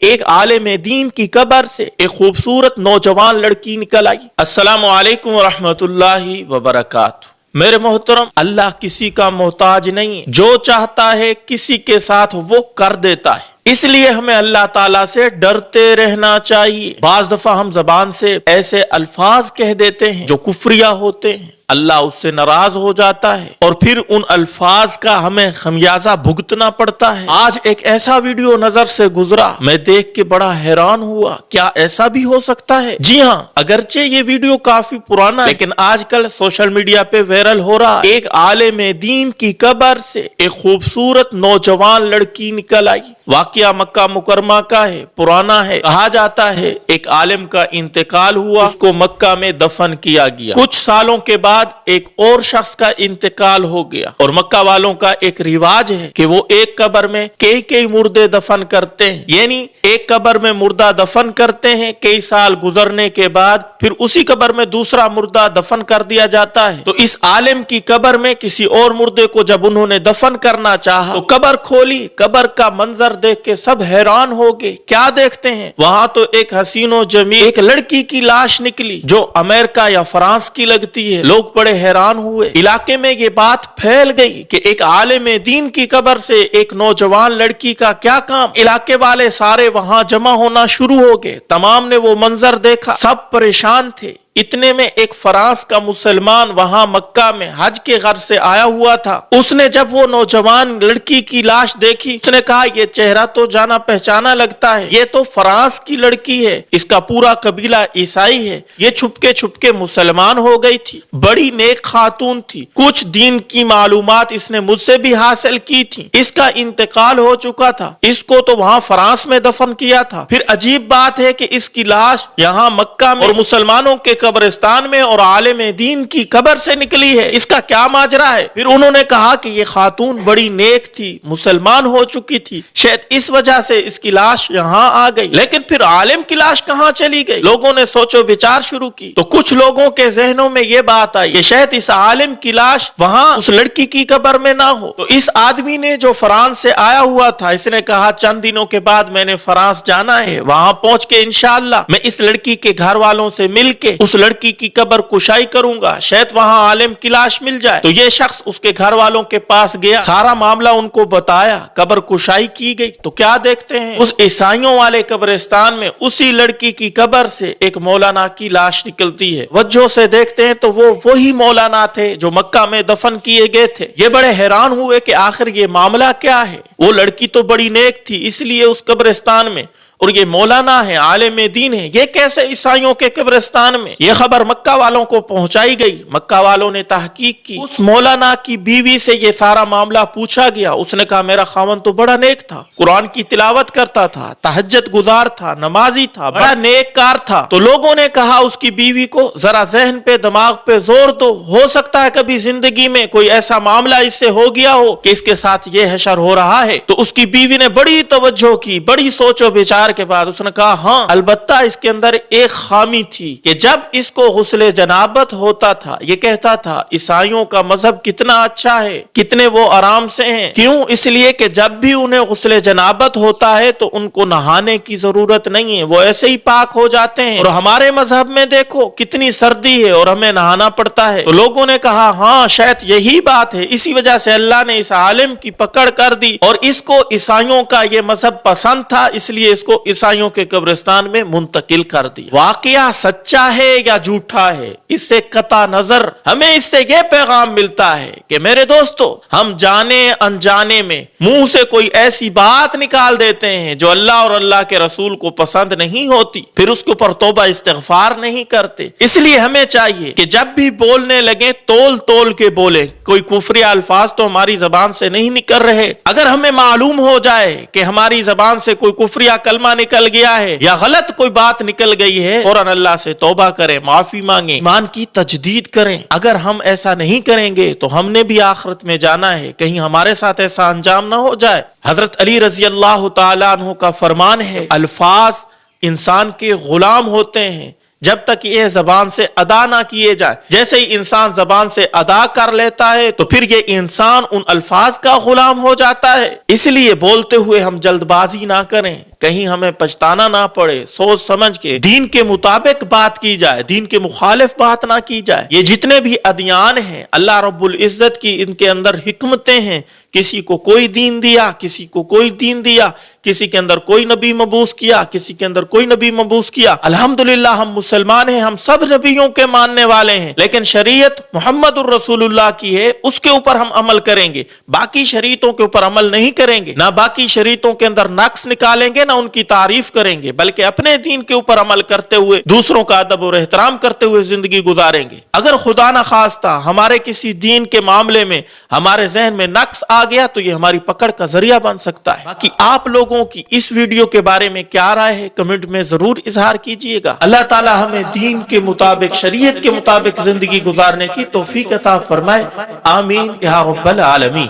ایک عالم دین کی قبر سے ایک خوبصورت نوجوان لڑکی نکل آئی۔ السلام علیکم ورحمۃ اللہ وبرکاتہ۔ میرے محترم، اللہ کسی کا محتاج نہیں، جو چاہتا ہے کسی کے ساتھ وہ کر دیتا ہے، اس لیے ہمیں اللہ تعالیٰ سے ڈرتے رہنا چاہیے۔ بعض دفعہ ہم زبان سے ایسے الفاظ کہہ دیتے ہیں جو کفریہ ہوتے ہیں، اللہ اس سے ناراض ہو جاتا ہے اور پھر ان الفاظ کا ہمیں خمیازہ بھگتنا پڑتا ہے۔ آج ایک ایسا ویڈیو نظر سے گزرا، میں دیکھ کے بڑا حیران ہوا، کیا ایسا بھی ہو سکتا ہے؟ جی ہاں، اگرچہ یہ ویڈیو کافی پرانا ہے لیکن آج کل سوشل میڈیا پہ وائرل ہو رہا ہے۔ ایک عالم دین کی قبر سے ایک خوبصورت نوجوان لڑکی نکل آئی۔ واقعہ مکہ مکرمہ کا ہے، پرانا ہے۔ کہا جاتا ہے ایک عالم کا انتقال ہوا، اس کو مکہ میں دفن کیا گیا۔ کچھ سالوں کے بعد ایک اور شخص کا انتقال ہو گیا، اور مکہ والوں کا ایک رواج ہے کہ وہ ایک قبر میں کئی مردے دفن کرتے ہیں، یعنی ایک قبر میں مردہ دفن کرتے ہیں، کئی سال گزرنے کے بعد پھر اسی قبر میں دوسرا مردہ دفن کر دیا جاتا ہے۔ تو اس عالم کی قبر میں کسی اور مردے کو جب انہوں نے دفن کرنا چاہا تو قبر کھولی، قبر کا منظر دیکھ کے سب حیران ہو گئے۔ کیا دیکھتے ہیں؟ وہاں تو ایک حسین و جمیل ایک لڑکی کی لاش نکلی جو امریکہ یا فرانس کی لگتی ہے۔ لوگ بڑے حیران ہوئے، علاقے میں یہ بات پھیل گئی کہ ایک عالم دین کی قبر سے ایک نوجوان لڑکی کا کیا کام۔ علاقے والے سارے وہاں جمع ہونا شروع ہو گئے، تمام نے وہ منظر دیکھا، سب پریشان تھے۔ اتنے میں ایک فرانس کا مسلمان وہاں مکہ میں حج کے غرض سے آیا ہوا تھا۔ اس نے جب وہ نوجوان لڑکی کی لاش دیکھی، اس نے کہا یہ چہرہ تو جانا پہچانا لگتا ہے، یہ تو فرانس کی لڑکی ہے، اس کا پورا قبیلہ عیسائی ہے، یہ چھپ کے مسلمان ہو گئی تھی، بڑی نیک خاتون تھی، کچھ دین کی معلومات اس نے مجھ سے بھی حاصل کی تھی، اس کا انتقال ہو چکا تھا، اس کو تو وہاں فرانس میں دفن کیا تھا۔ پھر عجیب بات ہے کہ اس کی لاش یہاں مکہ میں اور مسلمانوں کے قبرستان میں اور عالم دین کی قبر سے نکلی ہے، اس کا کیا ماجرا ہے؟ پھر انہوں نے کہا کہ یہ خاتون بڑی نیک تھی، مسلمان ہو چکی تھی، شاید اس وجہ سے اس کی لاش یہاں آ گئی۔ لیکن پھر عالم کی لاش کہاں چلی گئی؟ لوگوں نے سوچ و بچار شروع کی تو کچھ لوگوں کے ذہنوں میں یہ بات آئی کہ شاید اس عالم کی لاش وہاں اس لڑکی کی قبر میں نہ ہو۔ تو اس آدمی نے جو فرانس سے آیا ہوا تھا، اس نے کہا چند دنوں کے بعد میں نے فرانس جانا ہے، وہاں پہنچ کے انشاءاللہ میں اس لڑکی کے گھر والوں سے مل کے اس لڑکی کی قبر کشائی کروں گا، شاید وہاں عالم کی لاش مل جائے۔ تو یہ شخص اس کے گھر والوں کے پاس گیا، سارا معاملہ ان کو بتایا، قبر کشائی کی گئی۔ تو کیا دیکھتے ہیں؟ اس عیسائیوں والے قبرستان میں اسی لڑکی کی قبر سے ایک مولانا کی لاش نکلتی ہے۔ وجہ سے دیکھتے ہیں تو وہ وہی مولانا تھے جو مکہ میں دفن کیے گئے تھے۔ یہ بڑے حیران ہوئے کہ آخر یہ معاملہ کیا ہے، وہ لڑکی تو بڑی نیک تھی اس لیے اس قبرستان میں، اور یہ مولانا ہے، عالم دین ہے، یہ کیسے عیسائیوں کے قبرستان میں؟ یہ خبر مکہ والوں کو پہنچائی گئی، مکہ والوں نے تحقیق کی، اس مولانا کی بیوی سے یہ سارا معاملہ پوچھا گیا۔ اس نے کہا میرا خاوند تو بڑا نیک تھا، قرآن کی تلاوت کرتا تھا، تہجد گزار تھا، نمازی تھا، بڑا نیک کار تھا۔ تو لوگوں نے کہا اس کی بیوی کو ذرا ذہن پہ دماغ پہ زور دو، ہو سکتا ہے کبھی زندگی میں کوئی ایسا معاملہ اس سے ہو گیا ہو کہ اس کے ساتھ یہ حشر ہو رہا ہے۔ تو اس کی بیوی نے بڑی توجہ کی، بڑی سوچ و بچار کے بعد اس نے کہا ہاں البتہ اس کے اندر ایک خامی تھی کہ جب اس کو غسل جنابت ہوتا تھا یہ کہتا تھا عیسائیوں کا مذہب کتنا اچھا ہے، کتنے وہ آرام سے ہیں، کیوں؟ اس لیے کہ جب بھی انہیں غسل جنابت ہوتا ہے تو ان کو نہانے کی ضرورت نہیں ہے، وہ ایسے ہی پاک ہو جاتے ہیں، اور ہمارے مذہب میں دیکھو کتنی سردی ہے اور ہمیں نہانا پڑتا ہے۔ تو لوگوں نے کہا ہاں شاید یہی بات ہے، اسی وجہ سے اللہ نے اس عالم کی پکڑ کر دی اور اس کو عیسائیوں کا یہ مذہب پسند تھا، اس لیے اس کو عیسائیوں کے قبرستان میں منتقل کر دی۔ واقعہ سچا ہے یا جھوٹا ہے، اس سے قطع نظر ہمیں اس سے یہ پیغام ملتا ہے کہ میرے دوستو، ہم جانے انجانے میں منہ سے کوئی ایسی بات نکال دیتے ہیں جو اللہ اور اللہ کے رسول کو پسند نہیں ہوتی، پھر اس کے اوپر توبہ استغفار نہیں کرتے۔ اس لیے ہمیں چاہیے کہ جب بھی بولنے لگے تول کے بولیں، کوئی کفری الفاظ تو ہماری زبان سے نہیں نکل رہے۔ اگر ہمیں معلوم ہو جائے کہ ہماری زبان سے کوئی کفری کلمہ نکل گیا ہے یا غلط کوئی بات نکل گئی ہے، فوراً اللہ سے توبہ کریں، معافی مانگیں، ایمان کی تجدید کریں۔ اگر ہم ایسا نہیں کریں گے تو ہم نے بھی آخرت میں جانا ہے، کہیں ہمارے ساتھ ایسا انجام نہ ہو جائے۔ حضرت علی رضی اللہ تعالیٰ عنہ کا فرمان ہے الفاظ انسان کے غلام ہوتے ہیں جب تک یہ زبان سے ادا نہ کیے جائیں۔ جیسے ہی انسان زبان سے ادا کر لیتا ہے تو پھر یہ انسان ان الفاظ کا غلام ہو جاتا ہے۔ اس لیے بولتے ہوئے ہم جلد بازی نہ کریں، کہیں ہمیں پچھتانا نہ پڑے، سوچ سمجھ کے دین کے مطابق بات کی جائے، دین کے مخالف بات نہ کی جائے۔ یہ جتنے بھی ادیان ہیں اللہ رب العزت کی ان کے اندر حکمتیں ہیں، کسی کو کوئی دین دیا، کسی کو کوئی دین دیا، کسی کے اندر کوئی نبی مبعوث کیا، کسی کے اندر کوئی نبی مبعوث کیا۔ الحمدللہ ہم مسلمان ہیں، ہم سب نبیوں کے ماننے والے ہیں، لیکن شریعت محمد الرسول اللہ کی ہے، اس کے اوپر ہم عمل کریں گے، باقی شریعتوں کے اوپر عمل نہیں کریں گے، نہ باقی شریعتوں کے اندر نقص نکالیں گے، نہ ان کی تعریف کریں گے، بلکہ اپنے دین کے اوپر عمل کرتے ہوئے دوسروں کا ادب اور احترام کرتے ہوئے زندگی گزاریں گے۔ اگر خدا نہ خواستہ ہمارے کسی دین کے معاملے میں ہمارے ذہن میں نقص آ گیا تو یہ ہماری پکڑ کا ذریعہ بن سکتا ہے۔ باقی آپ لوگوں کی اس ویڈیو کے بارے میں کیا رائے ہے کمنٹ میں ضرور اظہار کیجئے گا۔ اللہ تعالی ہمیں دین کے مطابق، شریعت کے مطابق زندگی گزارنے کی توفیق عطا فرمائے، آمین یا رب العالمین۔